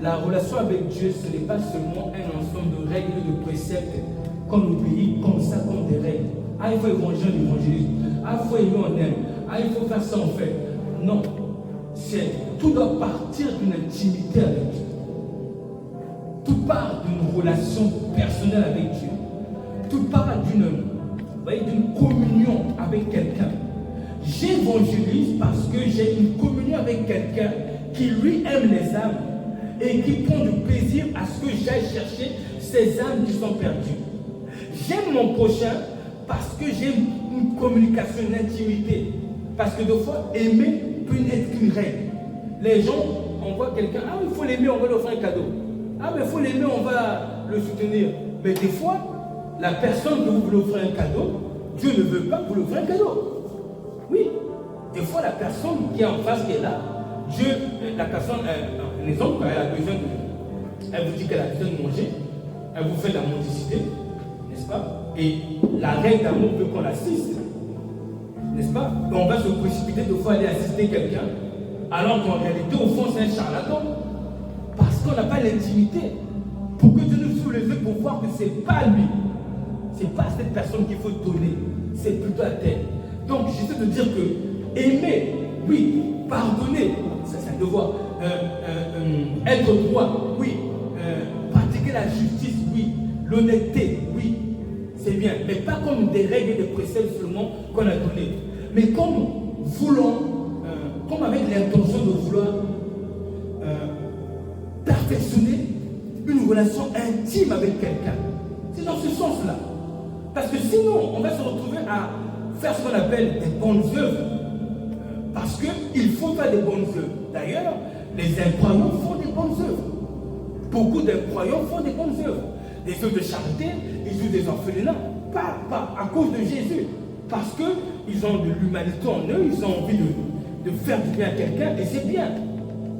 La relation avec Dieu, ce n'est pas seulement un ensemble de règles et de préceptes qu'on obéit comme ça, comme des règles. Ah, il faut évangéliser. Ah, il faut aimer, on aime. Ah, il faut faire ça, on fait. Non. Tout doit partir d'une intimité avec Dieu. Tout part d'une relation personnelle avec Dieu. Tout part d'une communion avec quelqu'un. J'évangélise parce que j'ai une communion avec quelqu'un qui lui aime les âmes et qui prend du plaisir à ce que j'aille chercher ces âmes qui sont perdues. J'aime mon prochain parce que j'ai une communication, une intimité. Parce que des fois, aimer peut être qu'une règle. Les gens, on voit quelqu'un, ah, il faut l'aimer, on va lui offrir un cadeau. Ah, mais il faut l'aimer, on va le soutenir. Mais des fois, la personne que vous voulez offrir un cadeau, Dieu ne veut pas que vous lui offrez un cadeau. Oui. Des fois, la personne qui est en face, qui est là, Dieu, la personne, un exemple, quand elle a besoin de, elle vous dit qu'elle a besoin de manger, elle vous fait de la mendicité, n'est-ce pas? Et la règle d'amour veut qu'on l'assiste, n'est-ce pas? Et on va se précipiter de fois aller assister quelqu'un, alors qu'en réalité, au fond, c'est un charlatan. Parce qu'on n'a pas l'intimité. Pour que Dieu nous ouvre les yeux pour voir que ce n'est pas lui. Ce n'est pas cette personne qu'il faut donner. C'est plutôt à terre. Donc, j'essaie de dire que aimer, oui, pardonner, c'est un devoir. Être droit, oui. Pratiquer la justice, oui. L'honnêteté, oui. C'est bien. Mais pas comme des règles et des préceptes seulement qu'on a donnés. Mais comme voulant, comme avec l'intention de vouloir perfectionner une relation intime avec quelqu'un. C'est dans ce sens-là. Parce que sinon, on va se retrouver à faire ce qu'on appelle des bonnes œuvres. Parce qu'il faut faire des bonnes œuvres. D'ailleurs, les incroyants font des bonnes œuvres. Beaucoup d'incroyants font des bonnes œuvres. Des œuvres de charité, ils jouent des orphelinats. Pas à cause de Jésus. Parce qu'ils ont de l'humanité en eux, ils ont envie de faire du bien à quelqu'un, et c'est bien.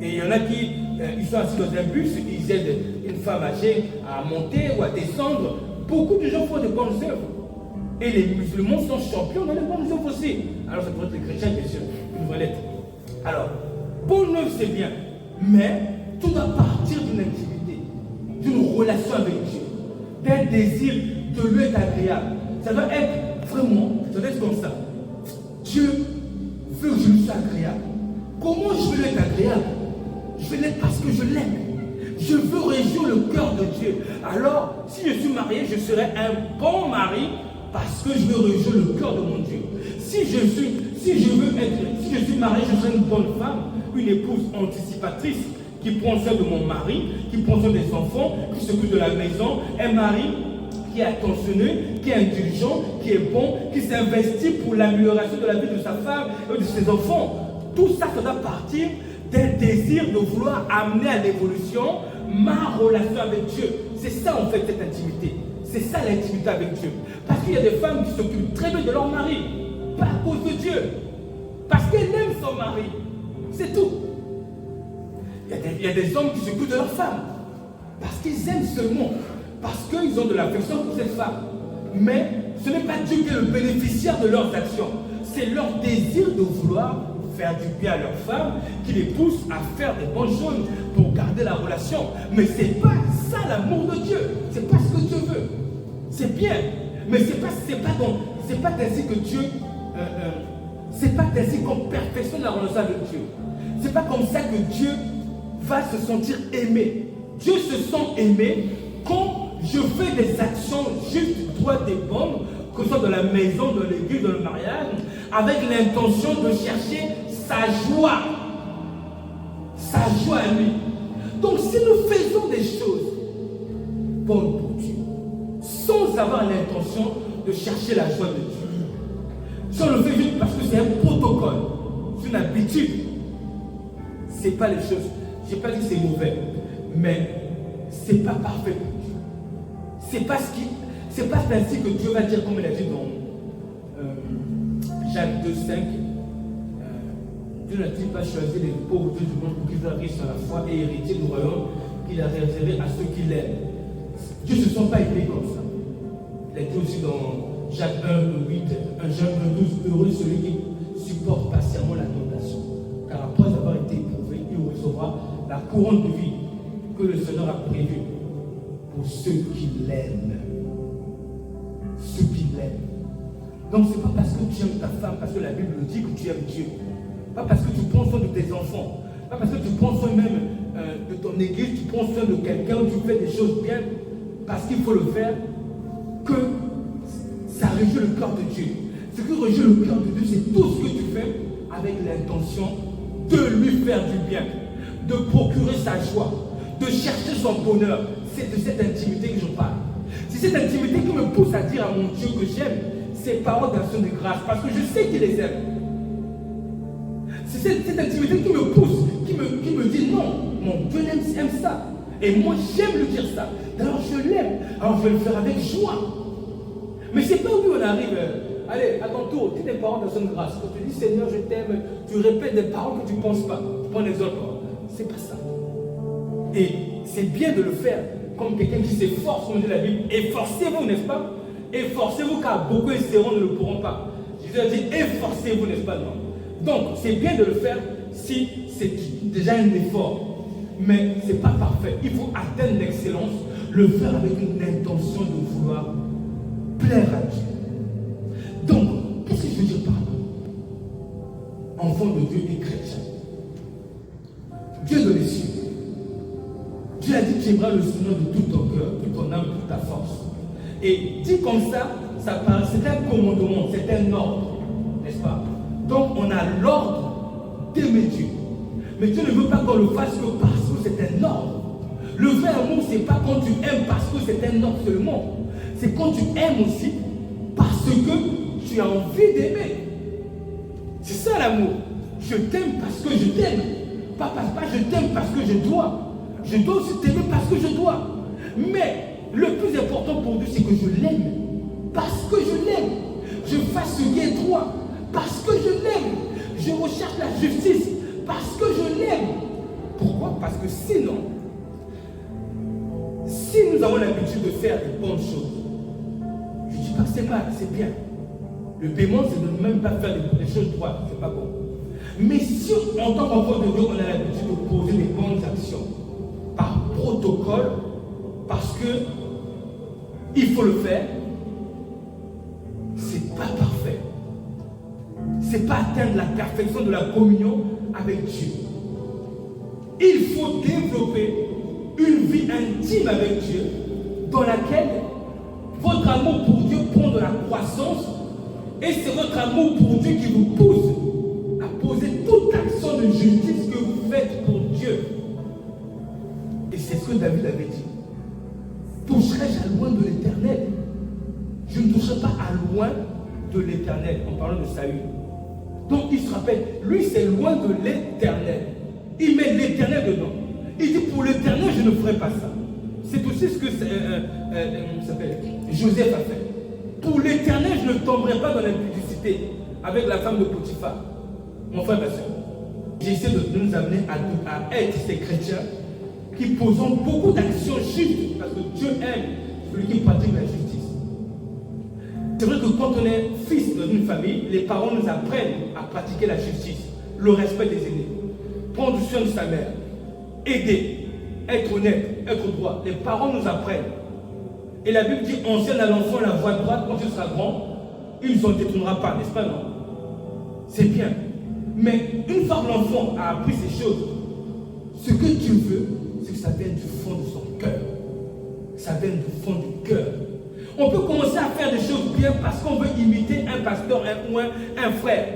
Et il y en a qui ils sont assis dans un bus, ils aident une femme âgée à monter ou à descendre. Beaucoup de gens font de bonnes œuvres. Et les musulmans sont champions dans les bonnes œuvres aussi. Alors ça pourrait être les chrétiens, bien sûr, une vraie lettre. Alors, bonne œuvre, c'est bien. Mais tout doit partir d'une intimité, d'une relation avec Dieu, d'un désir de lui être agréable. Ça doit être vraiment, ça doit être comme ça. Dieu veut que je lui sois agréable. Comment je veux lui être agréable? Je veux l'être parce que je l'aime. Je veux réjouir le cœur de Dieu. Alors, si je suis marié, je serai un bon mari parce que je veux réjouir le cœur de mon Dieu. Si je suis marié, je serai une bonne femme, une épouse anticipatrice qui prend soin de mon mari, qui prend soin des enfants, qui s'occupe de la maison, un mari qui est attentionné, qui est intelligent, qui est bon, qui s'investit pour l'amélioration de la vie de sa femme et de ses enfants. Tout ça, ça doit partir d'un désir de vouloir amener à l'évolution ma relation avec Dieu. C'est ça en fait cette intimité. C'est ça l'intimité avec Dieu. Parce qu'il y a des femmes qui s'occupent très bien de leur mari. Pas à cause de Dieu. Parce qu'elles aiment son mari. C'est tout. Il y a des hommes qui s'occupent de leur femme. Parce qu'ils aiment seulement. Parce qu'ils ont de l'affection pour cette femme. Mais ce n'est pas Dieu qui est le bénéficiaire de leurs actions. C'est leur désir de vouloir faire du bien à leur femme qui les pousse à faire des bonnes choses pour garder la relation. Mais ce n'est pas ça l'amour de Dieu. Ce n'est pas ce que Dieu veut. C'est bien. Mais c'est pas ainsi que Dieu... c'est pas ainsi qu'on perfectionne la relation avec Dieu. C'est pas comme ça que Dieu va se sentir aimé. Dieu se sent aimé quand je fais des actions justes, droites et bonnes, que ce soit dans la maison, dans l'église, dans le mariage, avec l'intention de chercher sa joie à lui. Donc si nous faisons des choses bonnes pour Dieu, sans avoir l'intention de chercher la joie de Dieu, si on le fait juste parce que c'est un protocole, c'est une habitude, c'est pas les choses. Je n'ai pas dit que c'est mauvais, mais c'est pas parfait pour Dieu. C'est pas ainsi que Dieu va dire, comme il a dit dans Jacques 2,5. Dieu n'a-t-il pas choisi les pauvres du monde pour qu'ils soient riches dans la foi et héritiers du royaume qu'il a réservé à ceux qui l'aiment. Dieu ne se sent pas aimé comme ça. Il a dit aussi dans Jacques 1,8, 1 Jean 1,12, heureux celui qui supporte patiemment la tentation, car après avoir été éprouvé, il recevra couronne de vie que le Seigneur a prévue pour ceux qui l'aiment. Ceux qui l'aiment. Donc ce n'est pas parce que tu aimes ta femme, parce que la Bible le dit que tu aimes Dieu. Pas parce que tu prends soin de tes enfants. Pas parce que tu prends soin même de ton église, tu prends soin de quelqu'un, tu fais des choses bien, parce qu'il faut le faire, que ça réjouit le cœur de Dieu. Ce qui réjouit le cœur de Dieu, c'est tout ce que tu fais avec l'intention de lui faire du bien, de procurer sa joie, de chercher son bonheur. C'est de cette intimité que je parle. C'est cette intimité qui me pousse à dire à mon Dieu que j'aime ces paroles d'action de grâce, parce que je sais qu'il les aime. C'est cette intimité qui me pousse, qui me dit non, mon Dieu aime ça. Et moi j'aime lui dire ça. Alors je l'aime, alors je vais le faire avec joie. Mais c'est pas où on arrive, allez, à ton tour, dis des paroles d'action de grâce. Quand tu dis Seigneur je t'aime, tu répètes des paroles que tu ne penses pas. Tu prends les autres paroles. C'est pas ça. Et c'est bien de le faire comme quelqu'un qui s'efforce, comme dit la Bible. Efforcez-vous, n'est-ce pas? Efforcez-vous car beaucoup essaieront, ne le pourront pas. Jésus a dit efforcez-vous, n'est-ce pas? Non. Donc c'est bien de le faire si c'est déjà un effort. Mais ce n'est pas parfait. Il faut atteindre l'excellence, le faire avec une intention de vouloir plaire à Dieu. Donc, qu'est-ce que je veux dire par là? Enfant de Dieu et chrétien. Dieu de les cieux. Dieu a dit que tu aimeras le Seigneur de tout ton cœur, toute ton âme, toute ta force. Et dit comme ça c'est un commandement, c'est un ordre, n'est-ce pas? Donc on a l'ordre d'aimer Dieu. Mais Dieu ne veut pas qu'on le fasse que parce que c'est un ordre. Le vrai amour, ce n'est pas quand tu aimes parce que c'est un ordre seulement. C'est quand tu aimes aussi parce que tu as envie d'aimer. C'est ça l'amour. Je t'aime parce que je t'aime. Pas je t'aime parce que je dois. Je dois aussi t'aimer parce que je dois. Mais le plus important pour Dieu, c'est que je l'aime. Parce que je l'aime. Je fasse ce qui est droit. Parce que je l'aime. Je recherche la justice. Parce que je l'aime. Pourquoi? Parce que sinon, si nous avons l'habitude de faire des bonnes choses, je ne dis pas que c'est mal, c'est bien. Le paiement, c'est de ne même pas faire des choses droites, c'est pas bon. Mais si en tant qu'enfant de Dieu, on a l'habitude de poser des bonnes actions par protocole, parce que il faut le faire, c'est pas parfait. C'est pas atteindre la perfection de la communion avec Dieu. Il faut développer une vie intime avec Dieu dans laquelle votre amour pour Dieu prend de la croissance et c'est votre amour pour Dieu qui vous pousse à poser toute action de justice que vous faites pour Dieu. Et c'est ce que David avait dit. Toucherai-je à loin de l'Éternel? Je ne toucherai pas à loin de l'Éternel en parlant de Saül. Donc il se rappelle, lui c'est loin de l'Éternel. Il met l'Éternel dedans. Il dit pour l'Éternel je ne ferai pas ça. C'est aussi ce que Joseph a fait. Pour l'Éternel je ne tomberai pas dans l'impudicité avec la femme de Potiphar. Mon frère, ma soeur, j'essaie de nous amener à être ces chrétiens qui posons beaucoup d'actions justes parce que Dieu aime celui qui pratique la justice. C'est vrai que quand on est fils dans une famille, les parents nous apprennent à pratiquer la justice, le respect des aînés, prendre soin de sa mère, aider, être honnête, être droit. Les parents nous apprennent. Et la Bible dit, enseigne à l'enfant la voie droite, quand il sera grand, il ne s'en détournera pas, n'est-ce pas, non? C'est bien. Mais une fois que l'enfant a appris ces choses, ce que Dieu veut, c'est que ça vienne du fond de son cœur. Ça vienne du fond du cœur. On peut commencer à faire des choses bien parce qu'on veut imiter un pasteur ou un frère.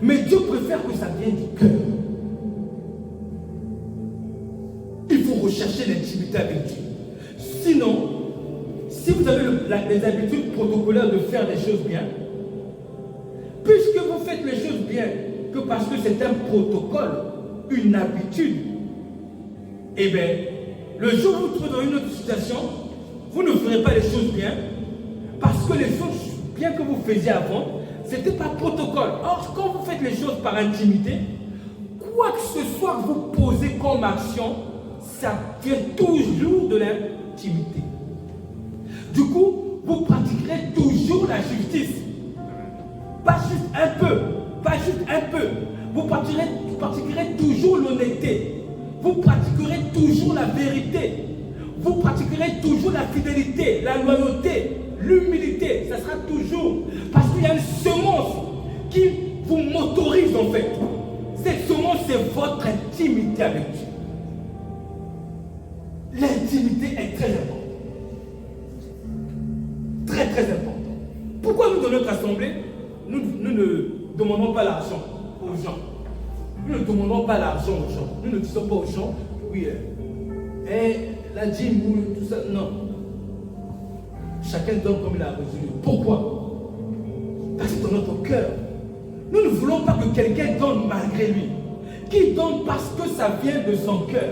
Mais Dieu préfère que ça vienne du cœur. Il faut rechercher l'intimité avec Dieu. Sinon, si vous avez les habitudes protocolaires de faire des choses bien, puisque vous faites les choses bien, que parce que c'est un protocole, une habitude, eh bien, le jour où vous vous trouvez dans une autre situation, vous ne ferez pas les choses bien, parce que les choses bien que vous faisiez avant, ce n'était pas protocole. Or, quand vous faites les choses par intimité, quoi que ce soit que vous posez comme action, ça vient toujours de l'intimité. Du coup, vous pratiquerez toujours la justice. Pas juste un peu, pas juste un peu. Vous pratiquerez toujours l'honnêteté. vous pratiquerez toujours la vérité. Vous pratiquerez toujours la fidélité, la loyauté, l'humilité. Ça sera toujours. Parce qu'il y a une semence qui vous motorise en fait. Cette semence, c'est votre intimité avec Dieu. L'intimité est très importante. Très très importante. Pourquoi nous, dans notre assemblée, nous ne demandons pas l'argent aux gens? Nous ne demandons pas l'argent aux gens. Nous ne disons pas aux gens, oui, la dîme ou tout ça. Non. Chacun donne comme il a résolu. Pourquoi? Parce que dans notre cœur, nous ne voulons pas que quelqu'un donne malgré lui. Qu'il donne parce que ça vient de son cœur.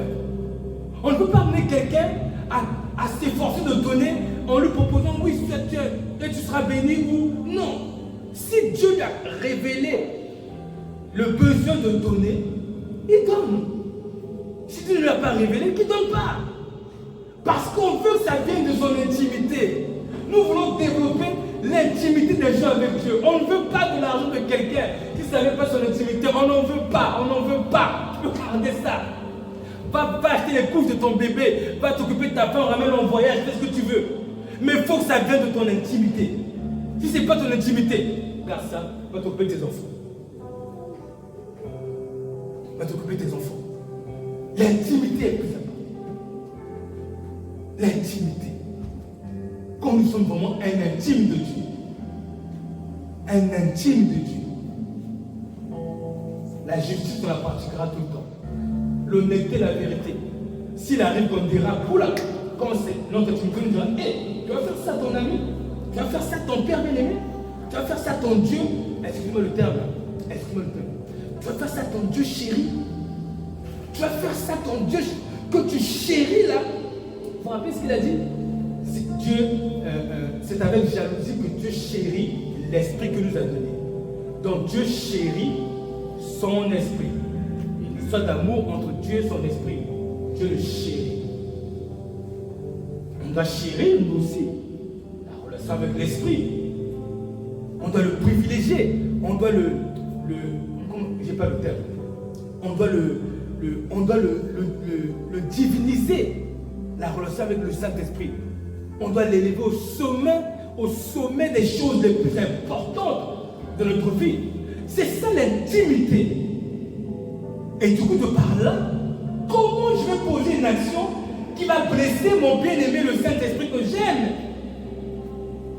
On ne peut pas amener quelqu'un à s'efforcer de donner en lui proposant, oui, tu seras béni ou non. Si Dieu lui a révélé le besoin de donner, il donne. Si Dieu ne lui a pas révélé, qu'il ne donne pas. Parce qu'on veut que ça vienne de son intimité. Nous voulons développer l'intimité des gens avec Dieu. On ne veut pas de l'argent de quelqu'un qui ne savait pas son intimité. On n'en veut pas, on n'en veut pas. Tu peux garder ça. Va acheter les couches de ton bébé, va t'occuper de ta femme, ramène en voyage, fais ce que tu veux. Mais il faut que ça vienne de ton intimité. Si ce n'est pas ton intimité, garde ça, va t'occuper de tes enfants. Va t'occuper de tes enfants. L'intimité est plus importante. L'intimité. Quand nous sommes vraiment un intime de Dieu. Un intime de Dieu. La justice, on la pratiquera tout le temps. L'honnêteté, la vérité. S'il arrive qu'on dira, oula, comment c'est? Notre intimité nous dira, hé, tu vas faire ça à ton ami? Tu vas faire ça à ton père bien-aimé? Tu vas faire ça à ton Dieu? Excuse-moi le terme. Excuse-moi le terme. Tu vas faire ça à ton Dieu chéri? Tu vas faire ça à ton Dieu que tu chéris là? Vous vous rappelez ce qu'il a dit? C'est avec jalousie que Dieu chérit l'esprit que nous a donné. Donc Dieu chérit son esprit. Une sorte d'amour entre Dieu et son esprit. Dieu le chérit. On doit chérir nous aussi la relation avec l'esprit. On doit le privilégier. On doit j'ai pas le terme. On doit le diviniser, la relation avec le Saint-Esprit. On doit l'élever au sommet des choses les plus importantes de notre vie. C'est ça l'intimité. Et du coup, de par là, comment je vais poser une action qui va blesser mon bien-aimé, le Saint-Esprit que j'aime?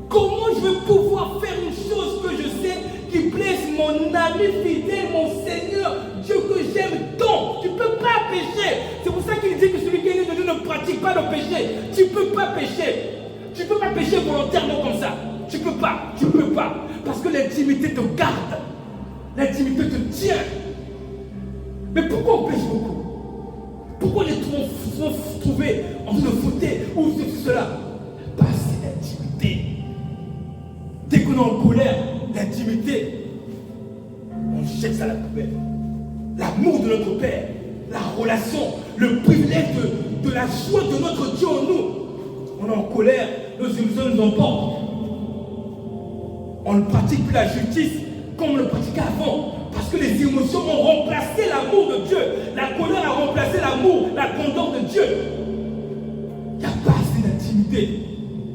Comment je vais pouvoir faire une chose que je sais qui blesse mon ami fidèle, mon Seigneur, Dieu que j'aime tant? Tu ne peux pas pécher. C'est pour ça qu'il dit que celui qui est né de Dieu ne pratique pas le péché. Tu ne peux pas pécher. Tu ne peux pas pécher volontairement comme ça. Tu ne peux pas. Tu ne peux pas. Parce que l'intimité te garde. L'intimité te tient. Mais pourquoi on pêche beaucoup? Pourquoi les gens se trouver en train de fouter ou cela? Parce que c'est l'intimité. Dès qu'on est en colère, l'intimité, on jette ça à la poubelle. L'amour de notre Père, la relation, le privilège de la joie de notre Dieu en nous. On est en colère, nos illusions nous emportent. On ne pratique plus la justice comme on le pratiquait avant. Parce que les émotions ont remplacé l'amour de Dieu. La colère a remplacé l'amour, la grandeur de Dieu. Il n'y a pas assez d'intimité.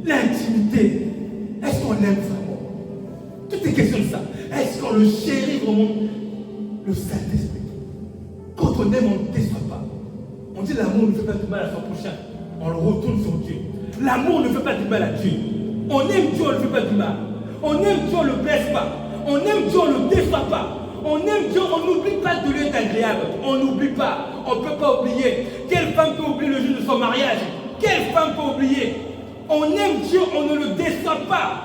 L'intimité, est-ce qu'on l'aime vraiment? Toutes les questions de ça. Est-ce qu'on le chérit vraiment? Le Saint-Esprit. Quand on aime, on ne déçoit pas. On dit l'amour ne fait pas du mal à son prochain. On le retourne sur Dieu. L'amour ne fait pas du mal à Dieu. On aime Dieu, on ne fait pas du mal. On aime Dieu, on ne le blesse pas. On aime Dieu, on ne le déçoit pas. On aime Dieu, on n'oublie pas de lui être agréable. On n'oublie pas. On ne peut pas oublier. Quelle femme peut oublier le jour de son mariage? Quelle femme peut oublier? On aime Dieu, on ne le déçoit pas.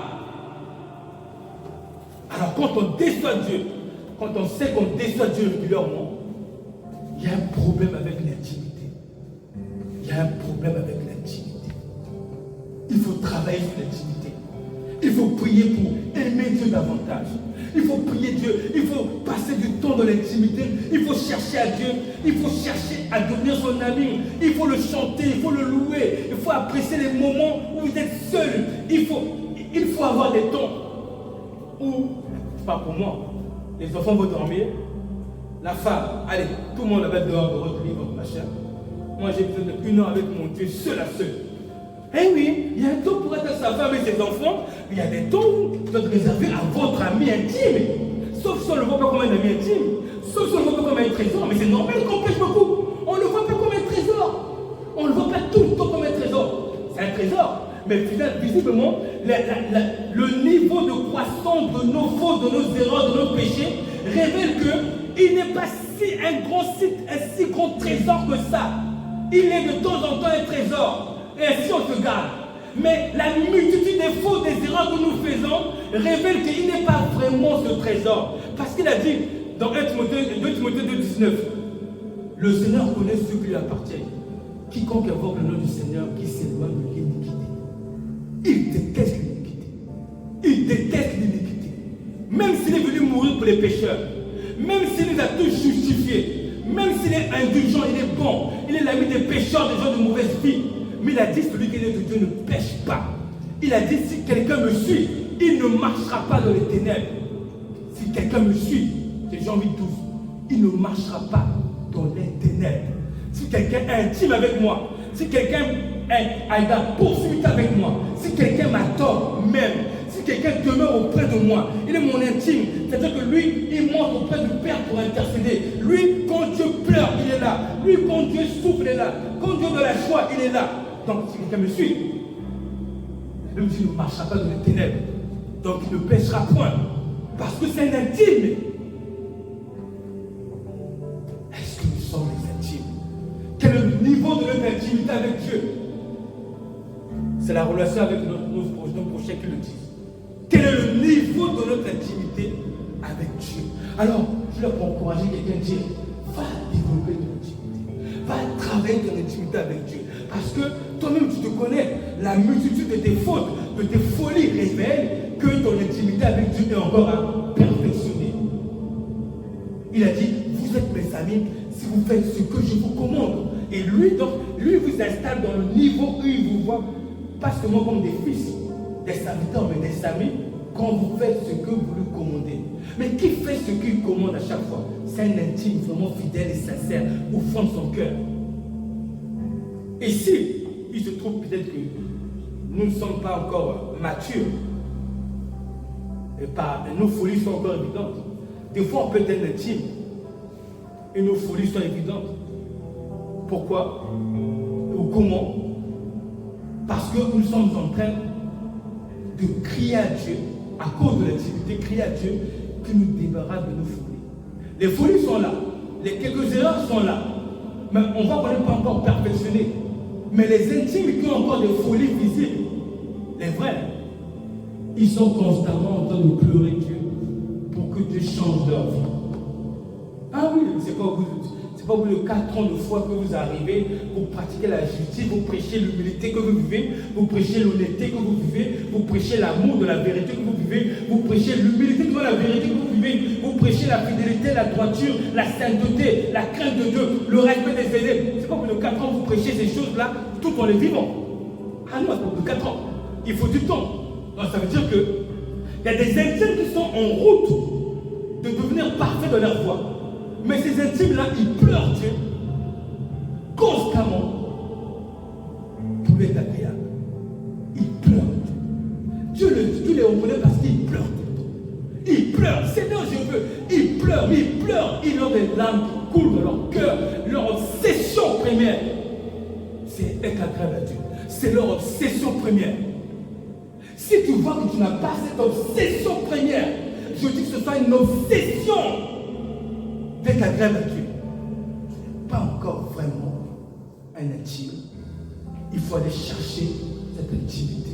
Alors quand on déçoit Dieu, quand on sait qu'on déçoit Dieu régulièrement, il y a un problème avec l'intimité. Il y a un problème avec l'intimité. Il faut travailler sur l'intimité. Il faut prier pour aimer Dieu davantage. Il faut prier Dieu. Il faut passer du temps dans l'intimité. Il faut chercher à Dieu. Il faut chercher à devenir son ami. Il faut le chanter. Il faut le louer. Il faut apprécier les moments où vous êtes seul. Il faut avoir des temps où, c'est pas pour moi, les enfants vont dormir. La femme, allez, tout le monde va dehors de votre livre, machin. Moi, j'ai besoin d'une heure avec mon Dieu, seul à seul. Eh oui, il y a un temps pour être avec sa femme et ses enfants, mais il y a des temps où vous êtes réservé à votre ami intime. Sauf si on ne le voit pas comme un ami intime, sauf si on ne le voit pas comme un trésor, mais c'est normal qu'on pêche beaucoup. On ne le voit pas comme un trésor. On ne le voit pas tout le temps comme un trésor. C'est un trésor. Mais visiblement, le niveau de croissance de nos fautes, de nos erreurs, de nos péchés, révèle qu'il n'est pas un si grand trésor que ça. Il est de temps en temps un trésor. Et ainsi on se garde. Mais la multitude des fautes, des erreurs que nous faisons, révèle qu'il n'est pas vraiment ce trésor. Parce qu'il a dit dans 2 Timothée 2,19, le Seigneur connaît ceux qui lui appartiennent. Quiconque invoque le nom du Seigneur qui s'éloigne de l'iniquité. Il déteste l'iniquité. Il déteste l'iniquité. Même s'il est venu mourir pour les pécheurs, même s'il nous a tous justifiés, même s'il est indulgent, il est bon, il est l'ami des pécheurs, des gens de mauvaise vie. Mais il a dit, celui qui est de Dieu ne pêche pas. Il a dit, si quelqu'un me suit, il ne marchera pas dans les ténèbres. Si quelqu'un me suit, c'est Jean 8,12, il ne marchera pas dans les ténèbres. Si quelqu'un est intime avec moi, si quelqu'un a une poursuite avec moi, si quelqu'un m'a tort même, si quelqu'un demeure auprès de moi, il est mon intime, c'est-à-dire que lui, il monte auprès du Père pour intercéder. Lui, quand Dieu pleure, il est là. Lui, quand Dieu souffle, il est là. Quand Dieu donne la joie, il est là. Donc, si quelqu'un me suit, la Bible dit qu'il ne marchera pas dans les ténèbres. Donc, il ne pêchera point. Parce que c'est un intime. Est-ce que nous sommes les intimes? Quel est le niveau de notre intimité avec Dieu? C'est la relation avec nos prochains qui le disent. Quel est le niveau de notre intimité avec Dieu? Alors, je vais encourager quelqu'un à dire, va développer ton intimité. Va travailler ton intimité avec Dieu. Parce que toi-même, tu te connais. La multitude de tes fautes, de tes folies révèlent que ton intimité avec Dieu est encore à perfectionner. Il a dit, vous êtes mes amis si vous faites ce que je vous commande. Et lui, donc, lui vous installe dans le niveau où il vous voit, pas seulement comme des fils, des serviteurs, mais des amis, quand vous faites ce que vous lui commandez. Mais qui fait ce qu'il commande à chaque fois? C'est un intime vraiment fidèle et sincère au fond de son cœur. Et si il se trouve peut-être que nous ne sommes pas encore matures, et nos folies sont encore évidentes. Des fois, on peut être intime et nos folies sont évidentes. Pourquoi? Ou comment? Parce que nous sommes en train de crier à Dieu, à cause de l'intimité, crier à Dieu qui nous débarrasse de nos folies. Les folies sont là, les quelques erreurs sont là, mais on voit qu'on n'est pas encore perfectionné. Mais les intimes qui ont encore des folies visibles, les vrais, ils sont constamment en train de pleurer Dieu pour que Dieu change leur vie. Ah oui, c'est pas au bout de 4 ans de foi que vous arrivez, vous pratiquez la justice, vous prêchez l'humilité que vous vivez, vous prêchez l'honnêteté que vous vivez, vous prêchez l'amour de la vérité que vous vivez, vous prêchez l'humilité de la vérité que vous vivez, vous prêchez la fidélité, la droiture, la sainteté, la crainte de Dieu, le respect des aînés. C'est pas au bout de 4 ans que vous prêchez ces choses-là tout en les vivant. Ah non, c'est au bout de 4 ans. Il faut du temps. Donc ça veut dire que il y a des intimes qui sont en route de devenir parfaits dans leur foi. Mais ces intimes-là, ils pleurent Dieu constamment pour lui être agréable. Ils pleurent Dieu. Dieu les reconnaît parce qu'ils pleurent tout le temps. Ils pleurent. Seigneur, je veux. Ils pleurent. Ils ont des larmes qui coulent dans leur cœur. Leur obsession première, c'est être agréable à Dieu. C'est leur obsession première. Si tu vois que tu n'as pas cette obsession première, je dis que ce soit une obsession d'être agréable à Dieu. Pas encore vraiment un intime. Il faut aller chercher cette intimité.